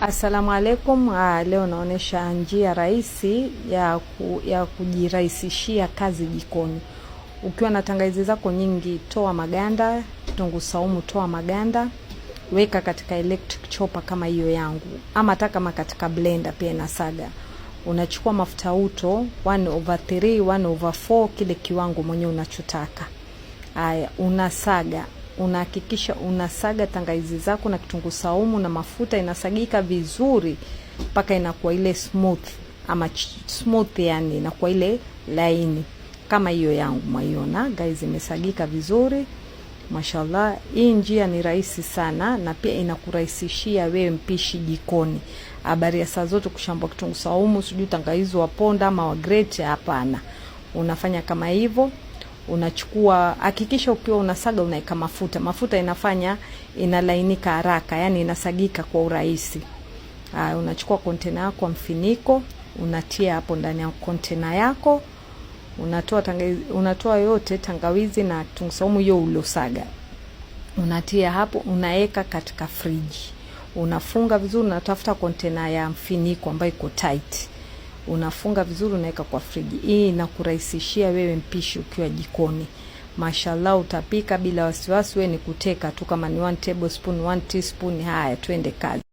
Assalamu alaikum. Leo naonesha njia rahisi ya kujirahisishia kazi jikoni. Ukiwa na tangawizi zako nyingi, toa maganda, kitunguu saumu toa maganda, weka katika electric chopper kama hiyo yangu, ama hata kama katika blender pia inasaga. Unachukua mafuta uto 1/3, 1/4, kile kiwango mwenye unachotaka. Haya, unasaga. Unahakikisha unasaga tangawizi zako na kitunguu saumu na mafuta, inasagika vizuri mpaka inakuwa ile smooth, ama smooth, yani inakuwa ile laini kama hiyo yangu. Maiona guys, imesagika vizuri, mashallah. Hii njia ni rahisi sana na pia inakurahisishia wewe mpishi jikoni. Habari ya saa zote kushamba kitunguu saumu, sijui tangawizi waponda ama wa grate, hapana. Unafanya kama hivyo. Unachukua, hakikisha ukiwa unasaga unaika mafuta inafanya inalainika haraka, yani inasagika kwa urahisi. Unachukua container yako, mfiniko unatia hapo ndani ya container yako, unatoa yote tangawizi na kitunguu saumu hiyo uliosaga, unatia hapo, unaeka katika friji, unafunga vizuri. Unatafuta container ya mfiniko ambayo iko tight, unafunga vizuri, unaweka kwa friji. Hii inakurahisishia wewe mpishi ukiwa jikoni. Mashallah, utapika bila wasiwasi. Wewe ni kuteka tu, kama ni 1 tablespoon, 1 teaspoon. Haya, twende kazi.